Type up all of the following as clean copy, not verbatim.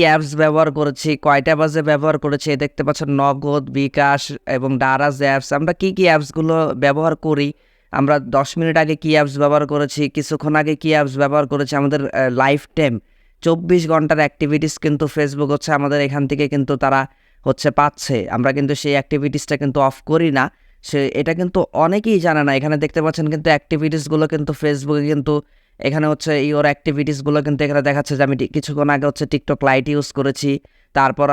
Apps ব্যবহার করেছি, কয়টা বাজে ব্যবহার করেছি, দেখতে পাচ্ছেন নগদ, বিকাশ এবং দারাজ অ্যাপস। আমরা কি অ্যাপসগুলো ব্যবহার করি, আমরা 10 মিনিট আগে কি অ্যাপস ব্যবহার করেছি, কিছুক্ষণ আগে কি অ্যাপস ব্যবহার করেছি, আমাদের লাইফ টাইম 24 ঘন্টার অ্যাক্টিভিটিস কিন্তু ফেসবুক হচ্ছে আমাদের এখান থেকে কিন্তু তারা পাচ্ছে। আমরা কিন্তু সেই অ্যাক্টিভিটিসটা কিন্তু অফ করি না। এটা কিন্তু অনেকেই জানে না। এখানে দেখতে পাচ্ছেন কিন্তু অ্যাক্টিভিটিসগুলো কিন্তু ফেসবুকে কিন্তু এখানে ইওর অ্যাক্টিভিটিসগুলো কিন্তু এখানে দেখাচ্ছে যে আমি কিছুক্ষণ আগে টিকটক লাইট ইউজ করেছি, তারপর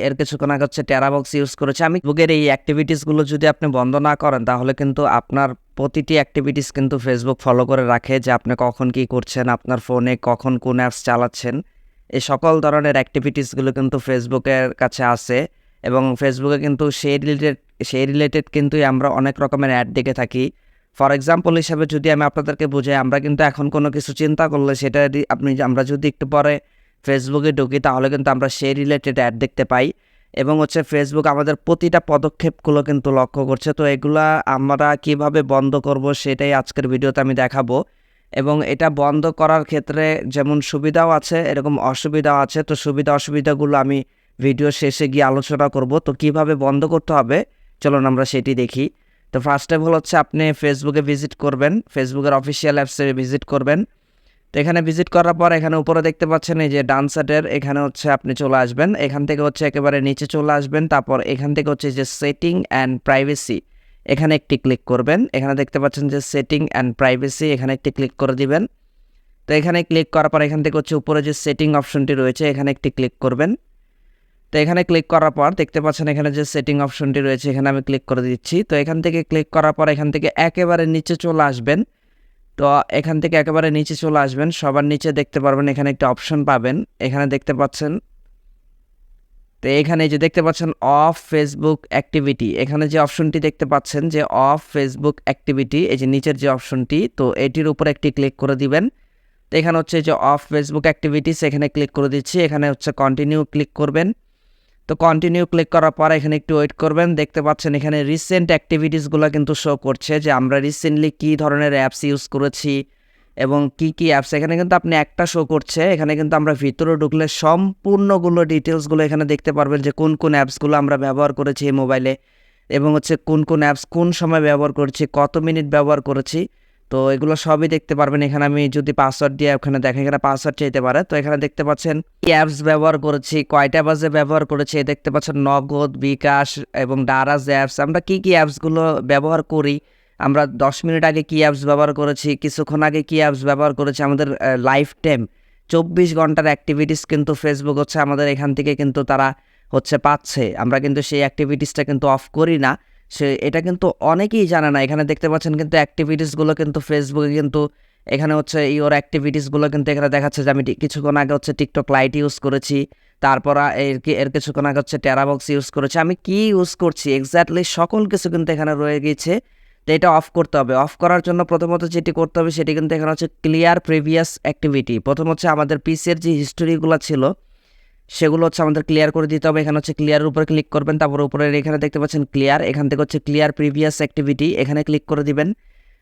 এর কিছুক্ষণ আগে টেরাবক্স ইউজ করেছি। আমি ফেসবুকের এই অ্যাক্টিভিটিসগুলো যদি আপনি বন্ধ না করেন তাহলে কিন্তু আপনার প্রতিটি অ্যাক্টিভিটিস কিন্তু ফেসবুক ফলো করে রাখে, যে আপনি কখন কি করছেন, আপনার ফোনে কখন কোন অ্যাপস চালাচ্ছেন। এই সকল ধরনের অ্যাক্টিভিটিসগুলো কিন্তু ফেসবুকের কাছে আছে এবং ফেসবুকে কিন্তু সেই রিলেটেড কিন্তু আমরা অনেক রকমের অ্যাড দেখে থাকি। ফর এক্সাম্পল হিসাবে যদি আমি আপনাদেরকে বুঝাই, আমরা কিন্তু এখন কোনো কিছু চিন্তা করলে সেটা আমরা যদি একটু পরে ফেসবুকে ঢুকি তাহলে কিন্তু আমরা সেই রিলেটেড অ্যাড দেখতে পাই এবং ফেসবুক আমাদের প্রতিটা পদক্ষেপগুলো কিন্তু লক্ষ্য করছে। তো এগুলা আমরা কিভাবে বন্ধ করব সেটাই আজকের ভিডিওতে আমি দেখাবো এবং এটা বন্ধ করার ক্ষেত্রে যেমন সুবিধাও আছে এরকম অসুবিধাও আছে। তো সুবিধা অসুবিধাগুলো আমি ভিডিও শেষে গিয়ে আলোচনা করব। তো কিভাবে বন্ধ করতে হবে চলুন আমরা সেটি দেখি। তো ফার্স্ট অফ অল আপনি ফেসবুকে ভিজিট করবেন, ফেসবুকের অফিসিয়াল অ্যাপসে ভিজিট করবেন। তো এখানে ভিজিট করার পর এখানে উপরে দেখতে পাচ্ছেন এই যে ডান সাইডের এখানে আপনি চলে আসবেন, এখান থেকে একেবারে নিচে চলে আসবেন। তারপর এখান থেকে যে সেটিং অ্যান্ড প্রাইভেসি এখানে একটি ক্লিক করবেন। এখানে দেখতে পাচ্ছেন যে সেটিং অ্যান্ড প্রাইভেসি এখানে একটি ক্লিক করে দিবেন। তো এখানে ক্লিক করার পর এখান থেকে উপরে যে সেটিং অপশনটি রয়েছে এখানে একটি ক্লিক করবেন। তো এখানে ক্লিক করার পর দেখতে পাচ্ছেন এখানে যে সেটিং অপশনটি রয়েছে এখানে আমি ক্লিক করে দিচ্ছি। তো এখান থেকে ক্লিক করার পর এখান থেকে একেবারে নিচে চলে আসবেন। তো এখান থেকে একেবারে নিচে চলে আসবেন, সবার নিচে দেখতে পারবেন এখানে একটা অপশন পাবেন, এখানে দেখতে পাচ্ছেন। তো এখানে যে দেখতে পাচ্ছেন অফ ফেসবুক অ্যাক্টিভিটি, এখানে যে অপশনটি দেখতে পাচ্ছেন যে অফ ফেসবুক অ্যাক্টিভিটি, এই যে নিচের যে অপশনটি, তো এটির উপর একটি ক্লিক করে দিবেন। তো এখানে যে অফ ফেসবুক অ্যাক্টিভিটিস এখানে ক্লিক করে দিচ্ছি, এখানে কন্টিনিউ ক্লিক করবেন। তো কন্টিনিউ ক্লিক করার পর এখানে একটু ওয়েট করবেন। দেখতে পাচ্ছেন এখানে রিসেন্ট অ্যাক্টিভিটিসগুলো কিন্তু শো করছে যে আমরা রিসেন্টলি কী ধরনের অ্যাপস ইউজ করেছি এবং কি অ্যাপস এখানে কিন্তু আপনি একটা শো করছে। এখানে কিন্তু আমরা ভিতরে ঢুকলে সম্পূর্ণগুলো ডিটেলসগুলো এখানে দেখতে পারবেন যে কোন অ্যাপসগুলো আমরা ব্যবহার করেছি এই মোবাইলে এবং কোন অ্যাপস কোন সময় ব্যবহার করেছি, কত মিনিট ব্যবহার করেছি। তো এগুলো সবই দেখতে পারবেন। এখানে আমি যদি পাসওয়ার্ড দিয়ে ওখানে দেখেন এখানে পাসওয়ার্ড চাইতে পারে। তো এখানে দেখতে পাচ্ছেন কি অ্যাপস ব্যবহার করেছি, কয়টা বাজে ব্যবহার করেছি, দেখতে পাচ্ছেন নগদ, বিকাশ এবং দারাজ অ্যাপস। আমরা কি অ্যাপসগুলো ব্যবহার করি, আমরা 10 মিনিট আগে কি অ্যাপস ব্যবহার করেছি, কিছুক্ষণ আগে কি অ্যাপস ব্যবহার করেছি, আমাদের লাইফ টাইম 24 ঘন্টার অ্যাক্টিভিটিস কিন্তু ফেসবুক আমাদের এখান থেকে কিন্তু তারা পাচ্ছে। আমরা কিন্তু সেই অ্যাক্টিভিটিসটা কিন্তু অফ করি না। এটা কিন্তু অনেকেই জানে না। এখানে দেখতে পাচ্ছেন কিন্তু অ্যাক্টিভিটিসগুলো কিন্তু ফেসবুকে কিন্তু এখানে ইওর অ্যাক্টিভিটিসগুলো কিন্তু এখানে দেখাচ্ছে যে আমি কিছুক্ষণ আগে টিকটক লাইট ইউজ করেছি, তারপর এর কিছুক্ষণ আগে টেরাবক্স ইউজ করেছি। আমি কি ইউজ করছি এক্স্যাক্টলি সকল কিছু কিন্তু এখানে রয়ে গিয়েছে। তো এটা অফ করতে হবে। অফ করার জন্য প্রথমত যেটি করতে হবে সেটি কিন্তু এখানে ক্লিয়ার প্রিভিয়াস অ্যাক্টিভিটি। প্রথম আমাদের পিসির যে হিস্টোরিগুলো ছিল সেগুলো আমাদের ক্লিয়ার করে দিতে হবে। এখানে ক্লিয়ারের উপরে ক্লিক করবেন, তারপর উপরে এখানে দেখতে পাচ্ছেন ক্লিয়ার, এখান থেকে ক্লিয়ার প্রিভিয়াস অ্যাক্টিভিটি এখানে ক্লিক করে দিবেন।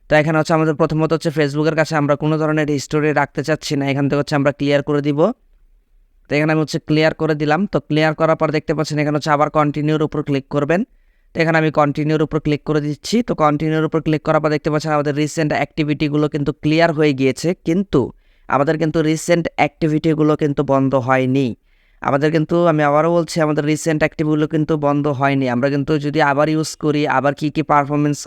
তো এখানে আমাদের প্রথমত ফেসবুকের কাছে আমরা কোনো ধরনের হিস্টোরি রাখতে চাচ্ছি না, এখান থেকে আমরা ক্লিয়ার করে দিব। তো এখানে আমি ক্লিয়ার করে দিলাম। তো ক্লিয়ার করার পর দেখতে পাচ্ছেন এখানে আবার কন্টিনিউর উপর ক্লিক করবেন। তো এখানে আমি কন্টিনিউর উপর ক্লিক করে দিচ্ছি। তো কন্টিনিউর উপর ক্লিক করার পর দেখতে পাচ্ছেন আমাদের রিসেন্ট অ্যাক্টিভিটিগুলো কিন্তু ক্লিয়ার হয়ে গিয়েছে, কিন্তু আমাদের কিন্তু রিসেন্ট অ্যাক্টিভিটিগুলো কিন্তু বন্ধ হয়নি। আমাদের কিন্তু আমি আবারও বলছি আমাদের রিসেন্ট অ্যাক্টিভিটিগুলো কিন্তু বন্ধ হয়নি। আমরা কিন্তু যদি আবার ইউজ করি, আবার কি পারফরমেন্স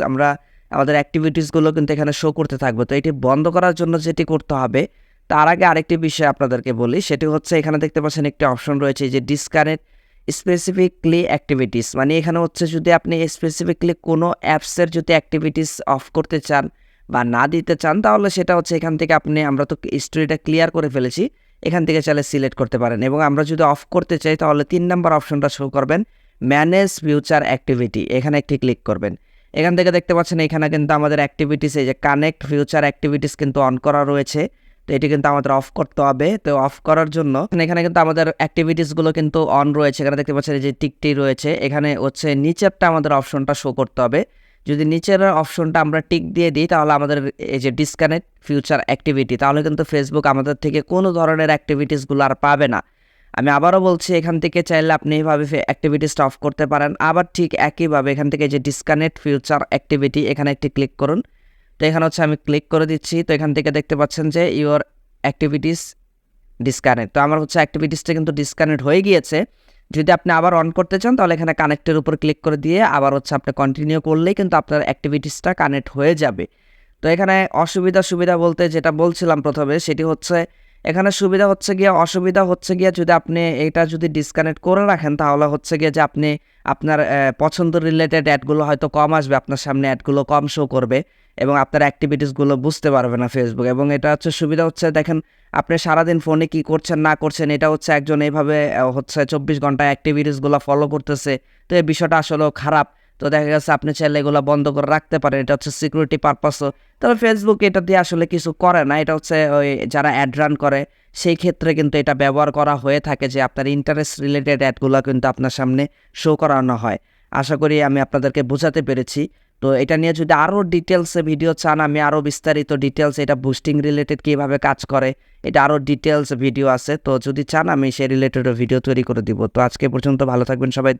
আমাদের অ্যাক্টিভিটিসগুলো কিন্তু এখানে শো করতে থাকবে। তো এটি বন্ধ করার জন্য যেটি করতে হবে, তার আগে আরেকটি বিষয় আপনাদেরকে বলি, সেটি এখানে দেখতে পাচ্ছেন একটি অপশন রয়েছে যে ডিসকানেক্ট স্পেসিফিকলি অ্যাক্টিভিটিস। মানে এখানে যদি আপনি স্পেসিফিকলি কোনো অ্যাপসের যদি অ্যাক্টিভিটিস অফ করতে চান বা না দিতে চান তাহলে সেটা এখান থেকে আমরা তো হিস্টোরিটা ক্লিয়ার করে ফেলেছি, এখান থেকে চাইলে সিলেক্ট করতে পারেন। এবং আমরা যদি অফ করতে চাই তাহলে 3 নম্বর অপশনটা শো করবেন, ম্যানেজ ফিউচার অ্যাক্টিভিটি, এখানে একটি ক্লিক করবেন। এখান থেকে দেখতে পাচ্ছেন এখানে কিন্তু আমাদের অ্যাক্টিভিটিস এই যে কানেক্ট ফিউচার অ্যাক্টিভিটিস কিন্তু অন করা রয়েছে। তো এটি কিন্তু আমাদের অফ করতে হবে। তো অফ করার জন্য এখানে কিন্তু আমাদের অ্যাক্টিভিটিসগুলো কিন্তু অন রয়েছে। এখানে দেখতে পাচ্ছেন এই যে টিকটি রয়েছে, এখানে নিচেরটা আমাদের অপশনটা শো করতে হবে। যদি নিচের অপশনটা আমরা টিক দিয়ে দিই তাহলে আমাদের এই যে ডিসকানেক্ট ফিউচার অ্যাক্টিভিটি, তাহলে কিন্তু ফেসবুক আমাদের থেকে কোনো ধরনের অ্যাক্টিভিটিসগুলো আর পাবে না। আমি আবারও বলছি, এখান থেকে চাইলে আপনি এইভাবে অ্যাক্টিভিটিসটা অফ করতে পারেন। আবার ঠিক একইভাবে এখান থেকে যে ডিসকানেক্ট ফিউচার অ্যাক্টিভিটি, এখানে একটি ক্লিক করুন। তো এখানে হচ্ছে আমি ক্লিক করে দিচ্ছি। তো এখান থেকে দেখতে পাচ্ছেন যে ইউর অ্যাক্টিভিটিস ডিসকানেক্ট। তো আমার হচ্ছে অ্যাক্টিভিটিসটা কিন্তু ডিসকানেক্ট হয়ে গিয়েছে। যদি আপনি আবার অন করতে চান তাহলে এখানে কানেক্টের উপর ক্লিক করে দিয়ে আবার হচ্ছে আপনি কন্টিনিউ করলেই কিন্তু আপনার অ্যাক্টিভিটিসটা কানেক্ট হয়ে যাবে। তো এখানে সুবিধা বলতে যেটা বলছিলাম প্রথমে, সেটি হচ্ছে এখানে সুবিধা হচ্ছে গিয়ে, অসুবিধা হচ্ছে গিয়ে যদি আপনি এটা যদি ডিসকানেক্ট করে রাখেন তাহলে হচ্ছে গিয়ে যে আপনি আপনার পছন্দ রিলেটেড অ্যাডগুলো হয়তো কম আসবে, আপনার সামনে অ্যাডগুলো কম শো করবে এবং আপনার অ্যাক্টিভিটিসগুলো বুঝতে পারবে না ফেসবুক। এবং এটা হচ্ছে সুবিধা হচ্ছে, দেখেন আপনি সারাদিন ফোনে কী করছেন না করছেন, এটা হচ্ছে একজন এইভাবে হচ্ছে 24 ঘন্টা অ্যাক্টিভিটিসগুলো ফলো করতেছে। তো এই বিষয়টা আসলেও খারাপ। তো দেখা গেছে আপনি চাইলে এগুলো বন্ধ করে রাখতে পারেন, এটা হচ্ছে সিকিউরিটি পারপাসও। তবে ফেসবুক এটা দিয়ে আসলে কিছু করে না, এটা হচ্ছে ওই যারা অ্যাড রান করে সেই ক্ষেত্রে কিন্তু এটা ব্যবহার করা হয়ে থাকে, যে আপনার ইন্টারেস্ট রিলেটেড অ্যাডগুলো কিন্তু আপনার সামনে শো করানো হয়। আশা করি আমি আপনাদেরকে বোঝাতে পেরেছি। তো এটা নিয়ে যদি আরও ডিটেলসে ভিডিও চান, আমি আরও বিস্তারিত ডিটেলস এটা বুস্টিং রিলেটেড কীভাবে কাজ করে, এটা আরও ডিটেলস ভিডিও আছে। তো যদি চান আমি সেই রিলেটেড ভিডিও তৈরি করে দিব। তো আজকে পর্যন্ত ভালো থাকবেন সবাই।